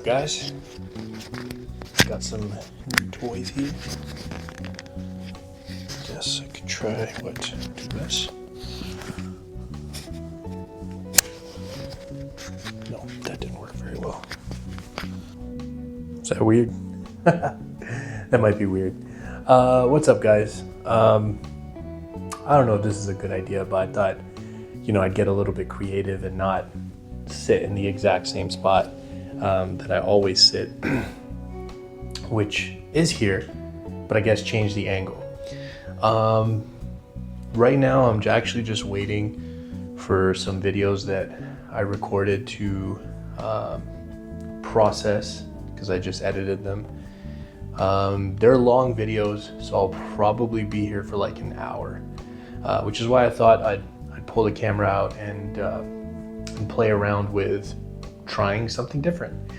up, guys? Got some new toys here. Guess I could try do this. No, that didn't work very well. Is that weird? That might be weird. What's up, guys? I don't know if this is a good idea, but I thought, I'd get a little bit creative and not sit in the exact same spot that I always sit, which is here, but I guess change the angle. Right now, I'm actually just waiting for some videos that I recorded to process because I just edited them. They're long videos, so I'll probably be here for like an hour, which is why I thought I'd pull the camera out and play around with trying something different.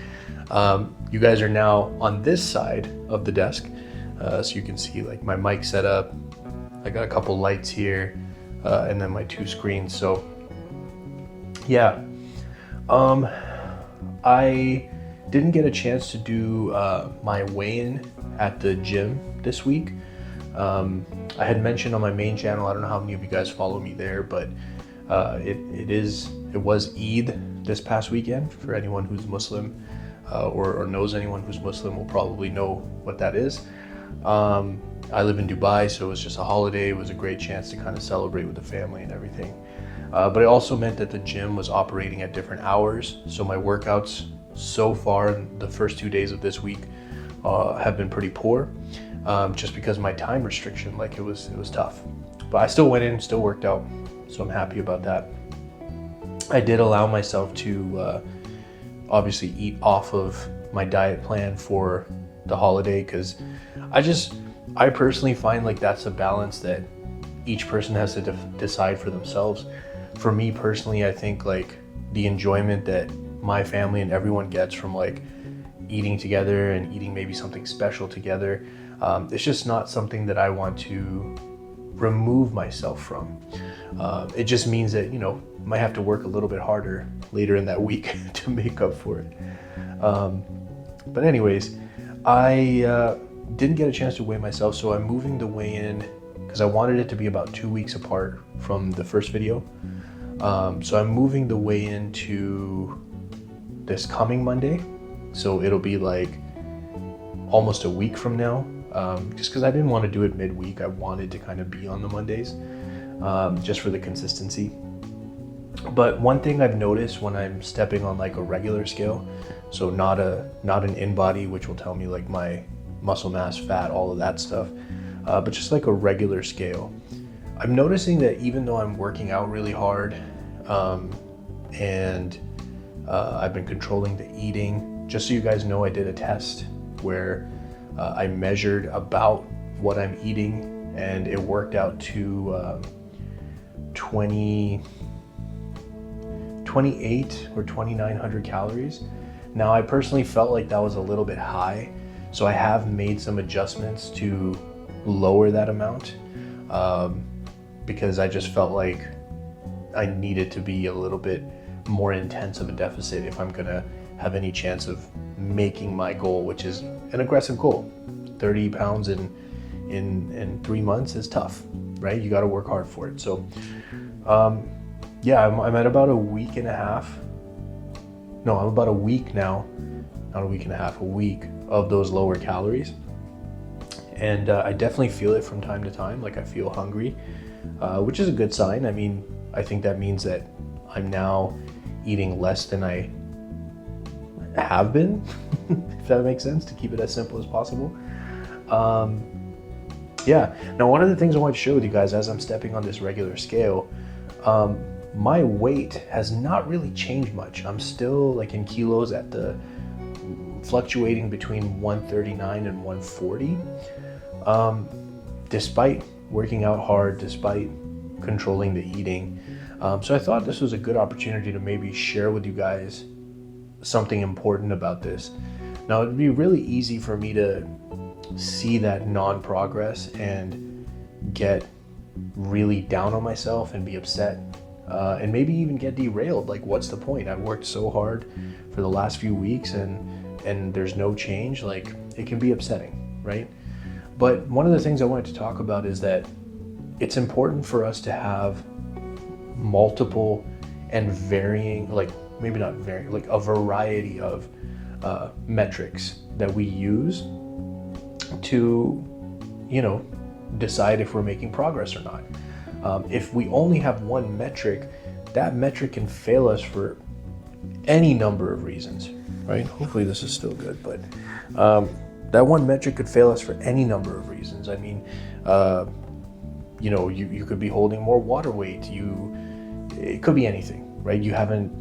You guys are now on this side of the desk, so you can see like my mic setup. I got a couple lights here, and then my two screens. So yeah, I didn't get a chance to do my weigh-in at the gym this week. I had mentioned on my main channel, I don't know how many of you guys follow me there, but it was Eid this past weekend. For anyone who's Muslim or knows anyone who's Muslim will probably know what that is. I live in Dubai, so it was just a holiday. It was a great chance to kind of celebrate with the family and everything. But it also meant that the gym was operating at different hours. So my workouts so far in the first 2 days of this week have been pretty poor, just because of my time restriction. Like it was tough, but I still went in, still worked out, so I'm happy about that. I did allow myself to obviously eat off of my diet plan for the holiday, because I personally find like that's a balance that each person has to decide for themselves. For me personally, I think like the enjoyment that my family and everyone gets from like eating together and eating maybe something special together, it's just not something that I want to remove myself from. It just means that, might have to work a little bit harder later in that week to make up for it. But anyways, I didn't get a chance to weigh myself, so I'm moving the weigh-in because I wanted it to be about 2 weeks apart from the first video. So I'm moving the weigh-in to this coming Monday. So it'll be like almost a week from now, just because I didn't want to do it midweek. I wanted to kind of be on the Mondays, just for the consistency. But one thing I've noticed when I'm stepping on like a regular scale, so not an in-body, which will tell me like my muscle mass, fat, all of that stuff, but just like a regular scale, I'm noticing that even though I'm working out really hard, and I've been controlling the eating. Just so you guys know, I did a test where I measured about what I'm eating, and it worked out to 28 or 2,900 calories. Now, I personally felt like that was a little bit high, so I have made some adjustments to lower that amount, because I just felt like I needed to be a little bit more intense of a deficit if I'm gonna have any chance of making my goal, which is an aggressive goal. 30 pounds in 3 months is tough, right? You got to work hard for it. So yeah, I'm at about a week and a half. No, I'm about a week now, not a week and a half, a week of those lower calories. And I definitely feel it from time to time. Like I feel hungry, which is a good sign. I mean, I think that means that I'm now eating less than I have been, if that makes sense, to keep it as simple as possible. Yeah, now one of the things I want to share with you guys as I'm stepping on this regular scale, my weight has not really changed much. I'm still like in kilos at the fluctuating between 139 and 140, despite working out hard, despite controlling the eating. So I thought this was a good opportunity to maybe share with you guys something important about this. Now, it'd be really easy for me to see that non-progress and get really down on myself and be upset, and maybe even get derailed. Like, what's the point? I've worked so hard for the last few weeks, and and there's no change, like it can be upsetting, right? But one of the things I wanted to talk about is that it's important for us to have multiple and varying, like maybe not varying, like a variety of metrics that we use to, decide if we're making progress or not. If we only have one metric, that metric can fail us for any number of reasons, right? Hopefully this is still good, but that one metric could fail us for any number of reasons. I mean, you could be holding more water weight. It could be anything, right? You haven't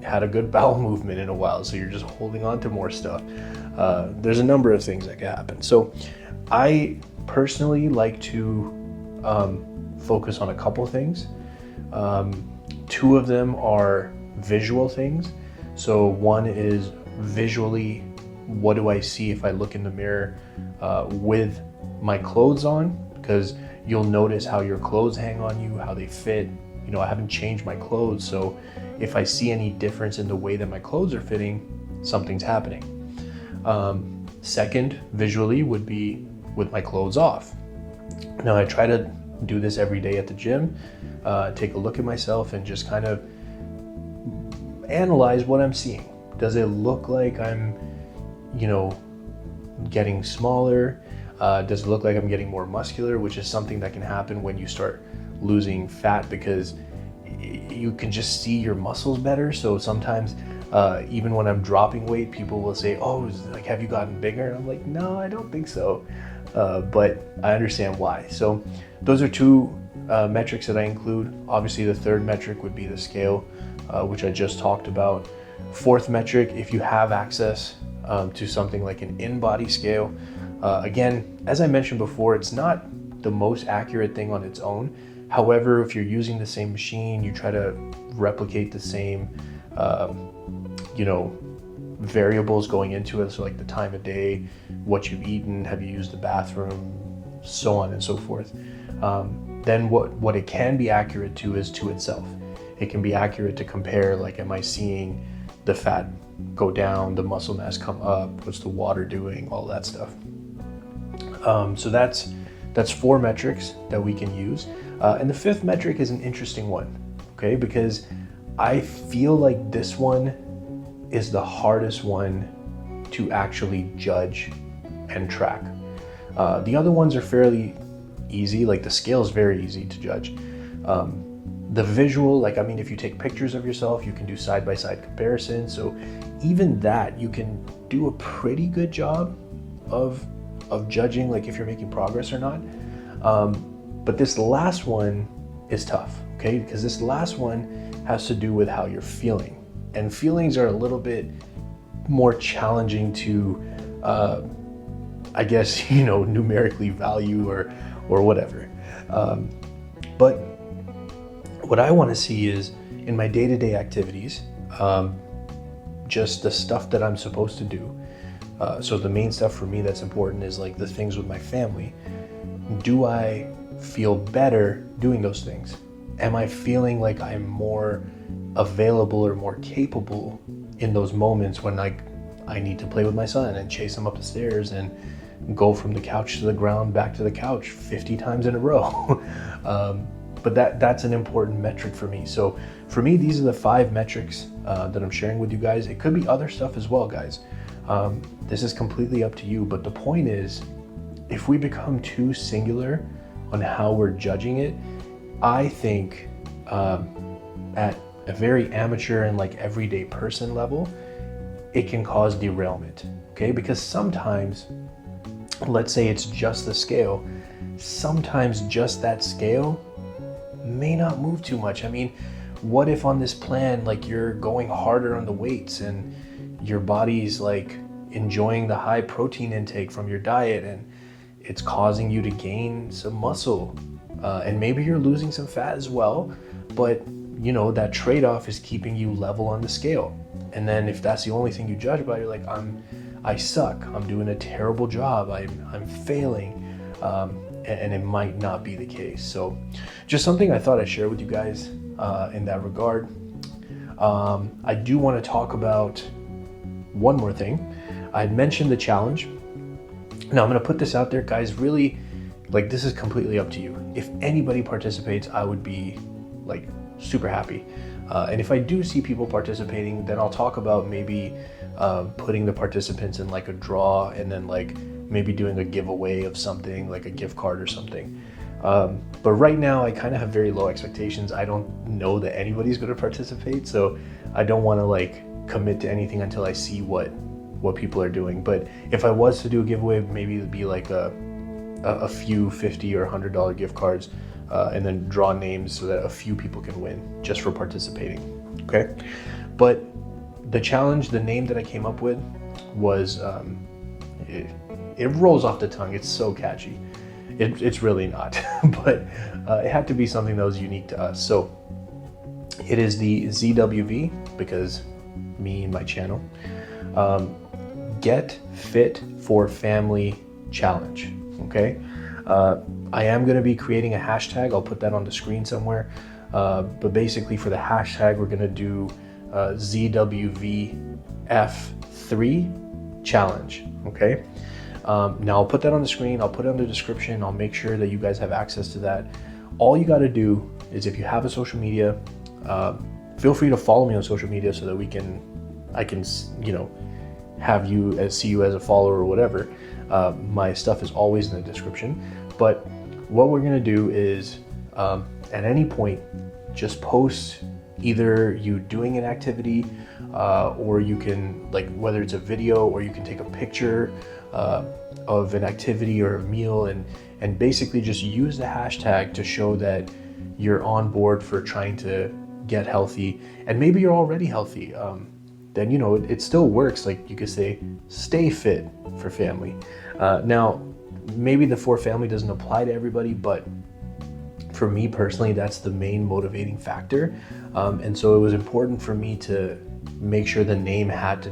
had a good bowel movement in a while, so you're just holding on to more stuff. There's a number of things that can happen. So I personally like to focus on a couple things. Two of them are visual things. So one is visually, what do I see if I look in the mirror with my clothes on? Because you'll notice how your clothes hang on you, how they fit. I haven't changed my clothes, so if I see any difference in the way that my clothes are fitting, something's happening. Second, visually, would be with my clothes off. Now, I try to do this every day at the gym, take a look at myself and just kind of analyze what I'm seeing. Does it look like I'm, getting smaller? Does it look like I'm getting more muscular, which is something that can happen when you start losing fat, because you can just see your muscles better. So sometimes even when I'm dropping weight, people will say, oh, like, have you gotten bigger? And I'm like, no, I don't think so. But I understand why. So those are two metrics that I include. Obviously, the third metric would be the scale, which I just talked about. Fourth metric, if you have access to something like an in-body scale. Again, as I mentioned before, it's not the most accurate thing on its own. However, if you're using the same machine, you try to replicate the same, variables going into it. So like the time of day, what you've eaten, have you used the bathroom, so on and so forth. Then what it can be accurate to is to itself. It can be accurate to compare, like, am I seeing the fat go down, the muscle mass come up, what's the water doing, all that stuff. So that's four metrics that we can use. And the fifth metric is an interesting one, okay? Because I feel like this one is the hardest one to actually judge and track. The other ones are fairly easy, like the scale is very easy to judge. The visual, if you take pictures of yourself, you can do side-by-side comparisons. So even that, you can do a pretty good job of judging, like, if you're making progress or not. But this last one is tough, okay? Because this last one has to do with how you're feeling. And feelings are a little bit more challenging to, numerically value or whatever. But what I want to see is, in my day-to-day activities, just the stuff that I'm supposed to do. So the main stuff for me that's important is like the things with my family. Do I feel better doing those things? Am I feeling like I'm more available or more capable in those moments when I need to play with my son and chase him up the stairs and go from the couch to the ground, back to the couch 50 times in a row? But that's an important metric for me. So for me, these are the 5 metrics that I'm sharing with you guys. It could be other stuff as well, guys. This is completely up to you. But the point is, if we become too singular on how we're judging it, I think at a very amateur and like everyday person level, it can cause derailment, okay? Because sometimes, let's say it's just the scale, sometimes just that scale may not move too much. I mean, what if on this plan, like, you're going harder on the weights and your body's like enjoying the high protein intake from your diet and it's causing you to gain some muscle, and maybe you're losing some fat as well, but that trade-off is keeping you level on the scale. And then if that's the only thing you judge by, you're like, I suck, I'm doing a terrible job, I'm failing, and it might not be the case. So just something I thought I'd share with you guys in that regard. I do want to talk about one more thing. I'd mentioned the challenge. Now I'm gonna put this out there, guys. Really, like, this is completely up to you. If anybody participates, I would be like super happy. And if I do see people participating, then I'll talk about maybe putting the participants in like a draw, and then like maybe doing a giveaway of something, like a gift card or something. But right now I kind of have very low expectations. I don't know that anybody's going to participate, so I don't want to like commit to anything until I see what people are doing. But if I was to do a giveaway, maybe it'd be like a few $50 or $100 gift cards, and then draw names so that a few people can win just for participating. Okay, but the challenge, the name that I came up with was it rolls off the tongue. It's so catchy. It's really not, but it had to be something that was unique to us. So it is the ZWV, because me and my channel, Get Fit for Family Challenge. Okay, I am going to be creating a hashtag. I'll put that on the screen somewhere. But basically, for the hashtag, we're going to do ZWVF3 challenge. Okay. Now I'll put that on the screen. I'll put it in the description. I'll make sure that you guys have access to that. All you got to do is, if you have a social media, feel free to follow me on social media so that I can, you know, see you as a follower or whatever. My stuff is always in the description. But what we're gonna do is, at any point, just post either you doing an activity, or you can, like, whether it's a video, or you can take a picture of an activity or a meal, and basically just use the hashtag to show that you're on board for trying to get healthy. And maybe you're already healthy. Then, you know, it still works. Like, you could say, stay fit for family. Now, maybe the for family doesn't apply to everybody, but for me personally, that's the main motivating factor. And so it was important for me to make sure the name had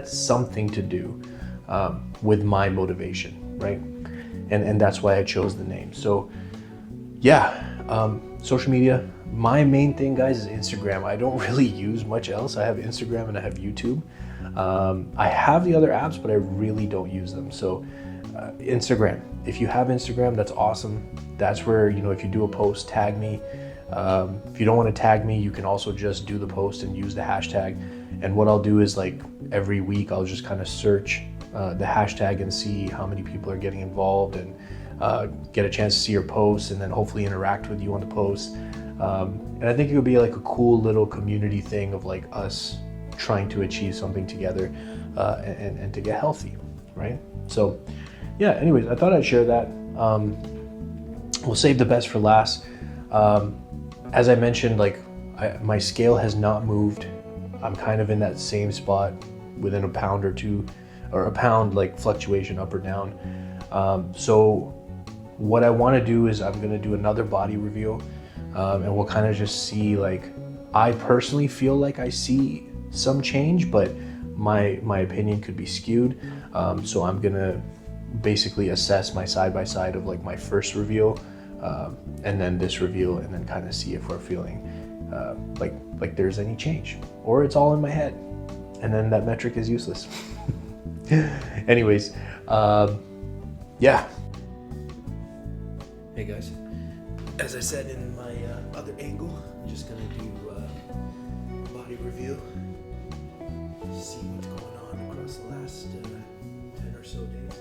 something to do with my motivation, right? And that's why I chose the name. So yeah, social media. My main thing, guys, is Instagram. I don't really use much else. I have Instagram and I have YouTube. I have the other apps, but I really don't use them. So Instagram. If you have Instagram, that's awesome. That's where, you know, if you do a post, tag me. If you don't want to tag me, you can also just do the post and use the hashtag. And what I'll do is, like, every week I'll just kind of search the hashtag and see how many people are getting involved, and get a chance to see your posts, and then hopefully interact with you on the post. And I think it would be like a cool little community thing of like us trying to achieve something together, and to get healthy, right? So yeah, anyways, I thought I'd share that. We'll save the best for last. As I mentioned, like, my scale has not moved. I'm kind of in that same spot, within a pound or two, or a pound like fluctuation up or down. So what I want to do is I'm going to do another body review, and we'll kind of just see, like, I personally feel like I see some change, but my opinion could be skewed. So I'm going to basically assess my side-by-side of like my first review, and then this review, and then kind of see if we're feeling like there's any change, or it's all in my head, and then that metric is useless. Anyways, yeah. Hey guys, as I said in my other angle, I'm just gonna do body review, see what's going on across the last 10 or so days.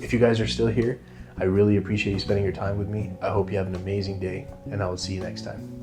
If you guys are still here, I really appreciate you spending your time with me. I hope you have an amazing day, and I will see you next time.